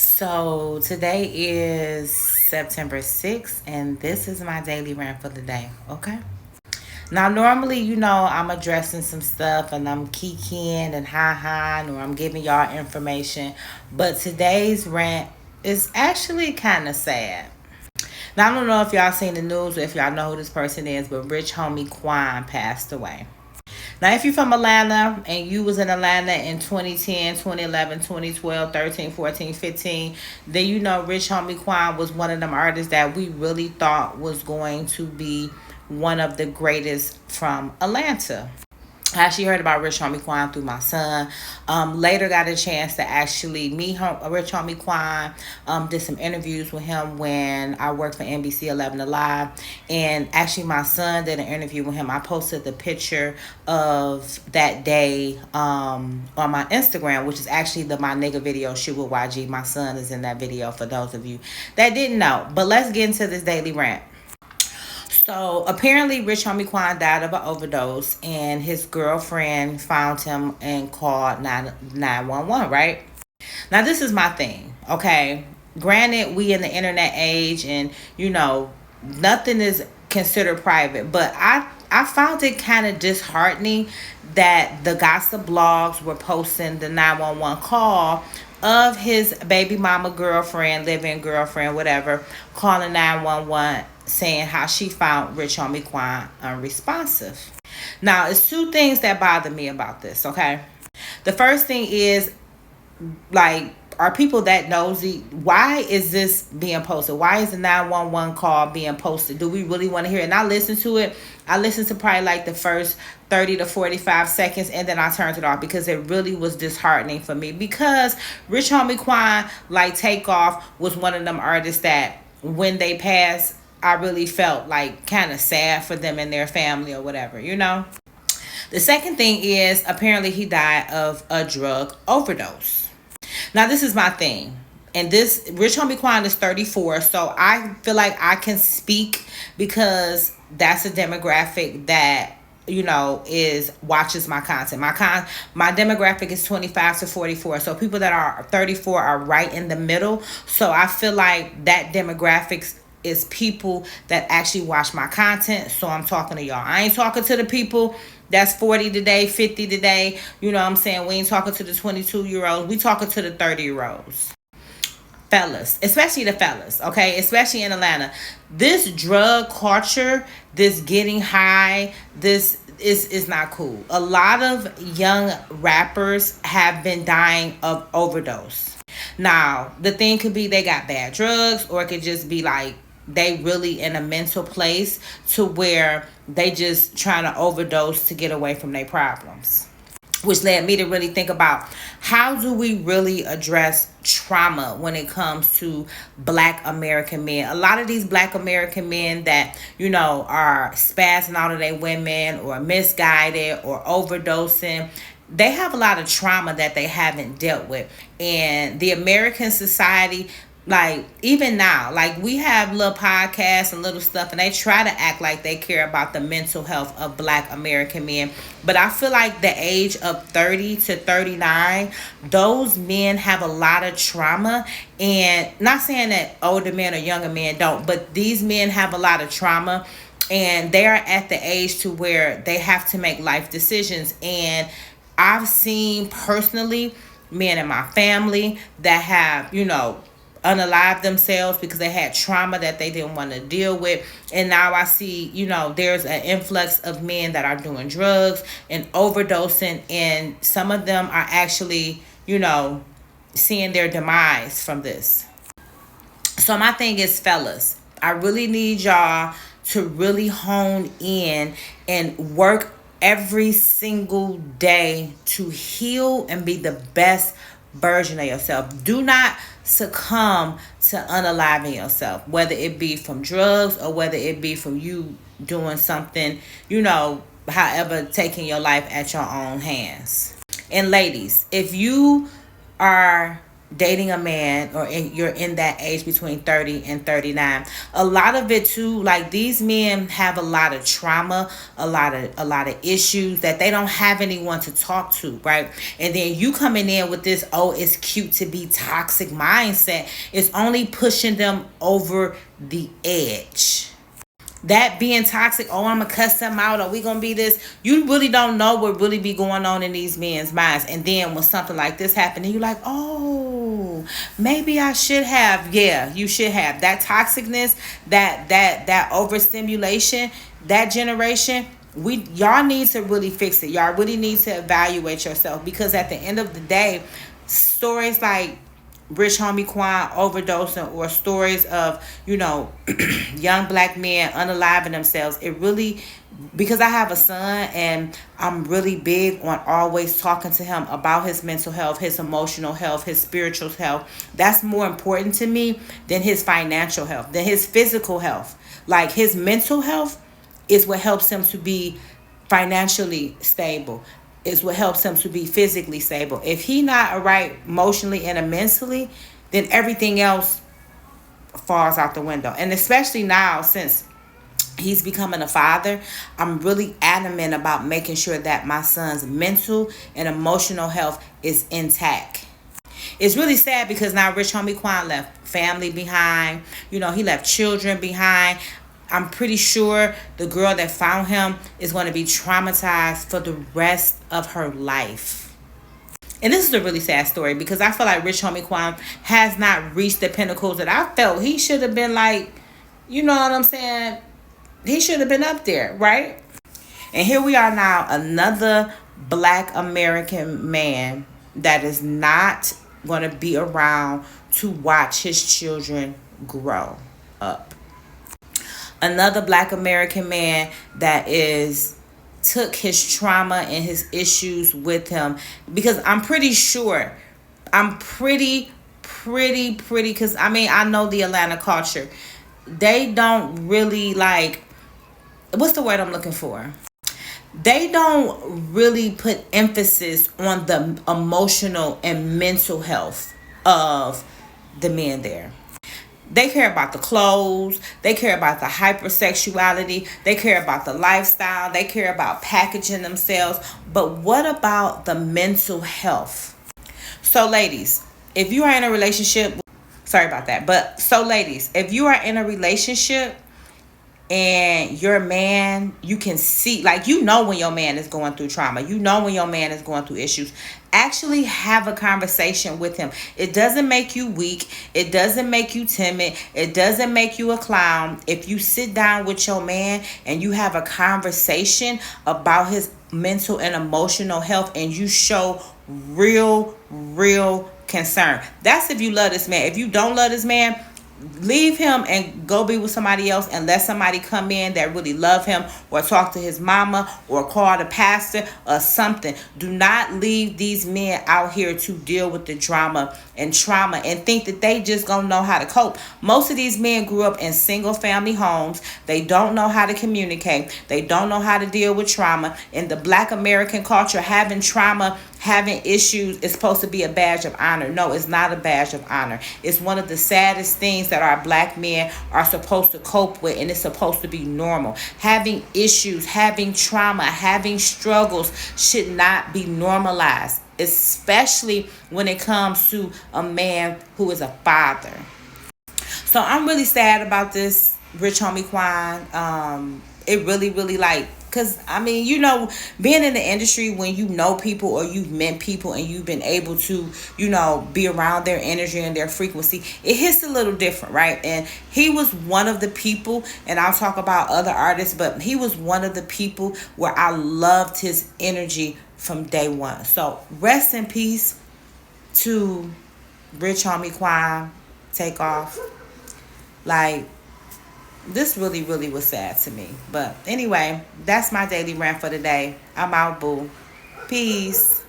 So today is September 6th, and this is my daily rant for the day. Okay. Now, normally, I'm addressing some stuff and I'm kikiing and ha or I'm giving y'all information. But today's rant is actually kind of sad. Now, I don't know if y'all seen the news or if y'all know who this person is, but Rich Homie Quan passed away. Now, if you're from Atlanta and you was in Atlanta in 2010, 2011, 2012, 13, 14, 15, then you know Rich Homie Quan was one of them artists that we really thought was going to be one of the greatest from Atlanta. I actually heard about Rich Homie Quan through my son. Later got a chance to actually meet Rich Homie Quan. Did some interviews with him when I worked for NBC 11 Alive. And actually my son did an interview with him. I posted the picture of that day on my Instagram, which is actually the My Nigga video shoot with YG. My son is in that video for those of you that didn't know. But let's get into this daily rant. So apparently, Rich Homie Quan died of an overdose, and his girlfriend found him and called 911. Right now, this is my thing. Okay, granted, we in the internet age, and nothing is considered private. But I found it kind of disheartening that the gossip blogs were posting the 911 call of his baby mama girlfriend, living girlfriend, whatever, calling 911 saying how she found Rich Homie Quan unresponsive. Now, it's two things that bother me about this, okay? The first thing is, like, are people that nosy? Why is this being posted? Why is the 911 call being posted? Do we really want to hear it? And I listened to it. I listened to probably like the first 30 to 45 seconds, and then I turned it off because it really was disheartening for me. Because Rich Homie Quan, like Takeoff, was one of them artists that when they passed, I really felt like kind of sad for them and their family or whatever. The second thing is apparently he died of a drug overdose. Now, this is my thing. And this, Rich Homie Quan is 34, so I feel like I can speak because that's a demographic that is watches my content. My demographic is 25 to 44. So people that are 34 are right in the middle. So I feel like that demographics is people that actually watch my content. So I'm talking to y'all. I ain't talking to the people that's 40 today, 50 today. You know what I'm saying? We ain't talking to the 22-year-olds. We talking to the 30-year-olds. Fellas, especially the fellas, okay? Especially in Atlanta. This drug culture, this getting high, this is not cool. A lot of young rappers have been dying of overdose. Now, the thing could be they got bad drugs, or it could just be like they really in a mental place to where they just trying to overdose to get away from their problems. Which led me to really think about how do we really address trauma when it comes to Black American men. A lot of these Black American men that, are spazzing out of their women or misguided or overdosing, they have a lot of trauma that they haven't dealt with. And the American society, like even now, like we have little podcasts and little stuff, and they try to act like they care about the mental health of Black American men. But I feel like the age of 30 to 39, those men have a lot of trauma. And not saying that older men or younger men don't, but these men have a lot of trauma, and they are at the age to where they have to make life decisions. And I've seen personally men in my family that have, unalive themselves because they had trauma that they didn't want to deal with. And now I see, there's an influx of men that are doing drugs and overdosing, and some of them are actually, seeing their demise from this. So my thing is, fellas, I really need y'all to really hone in and work every single day to heal and be the best version of yourself. Do not succumb to unaliving yourself, whether it be from drugs or whether it be from you doing something, however, taking your life at your own hands. And ladies, if you are dating a man, or you're in that age between 30 and 39, a lot of it too, like these men have a lot of trauma, a lot of issues that they don't have anyone to talk to, right? And then you coming in with this, oh, it's cute to be toxic mindset, is only pushing them over the edge. That being toxic, oh, I'm gonna cuss them out, or we gonna be this. You really don't know what really be going on in these men's minds. And then when something like this happened, and you're like, oh, maybe I should have. Yeah, you should have. That toxicness, that overstimulation, that generation, y'all need to really fix it. Y'all really need to evaluate yourself, because at the end of the day, stories like Rich Homie Quan overdosing, or stories of, young black men unaliving themselves. It really, because I have a son and I'm really big on always talking to him about his mental health, his emotional health, his spiritual health. That's more important to me than his financial health, than his physical health. Like, his mental health is what helps him to be financially stable, is what helps him to be physically stable. If he not right emotionally and mentally, then everything else falls out the window. And especially now, since he's becoming a father, I'm really adamant about making sure that my son's mental and emotional health is intact. It's really sad, because now Rich Homie Quan left family behind. He left children behind. I'm pretty sure the girl that found him is going to be traumatized for the rest of her life. And this is a really sad story, because I feel like Rich Homie Quan has not reached the pinnacles that I felt he should have been, like, you know what I'm saying? He should have been up there, right? And here we are now, another black American man that is not going to be around to watch his children grow up. Another black American man that is took his trauma and his issues with him, because I'm pretty sure, because I know the Atlanta culture, they don't really, like, what's the word I'm looking for? They don't really put emphasis on the emotional and mental health of the men there. They care about the clothes. They care about the hypersexuality. They care about the lifestyle. They care about packaging themselves. But what about the mental health? So, ladies, if you are in a relationship, sorry about that. But so, ladies, if you are in a relationship and your man, you can see, like, when your man is going through trauma, when your man is going through issues, actually have a conversation with him. It doesn't make you weak. It doesn't make you timid. It doesn't make you a clown. If you sit down with your man and you have a conversation about his mental and emotional health, and you show real concern. That's if you love this man. If you don't love this man, leave him and go be with somebody else, and let somebody come in that really love him, or talk to his mama, or call the pastor or something. Do not leave these men out here to deal with the drama and trauma and think that they just gonna know how to cope. Most of these men grew up in single family homes. They don't know how to communicate. They don't know how to deal with trauma. In the black American culture, having trauma, having issues is supposed to be a badge of honor. No, it's not a badge of honor. It's one of the saddest things that our black men are supposed to cope with, and it's supposed to be normal. Having issues, having trauma, having struggles should not be normalized, especially when it comes to a man who is a father. So I'm really sad about this, Rich Homie Quan. It really, like, because being in the industry, when you know people or you've met people and you've been able to be around their energy and their frequency, it hits a little different, right? And he was one of the people, and I'll talk about other artists, but he was one of the people where I loved his energy from day one. So rest in peace to Rich Homie Quan. Take off. Like, this really was sad to me. But anyway, that's my daily rant for today. I'm out, boo. Peace.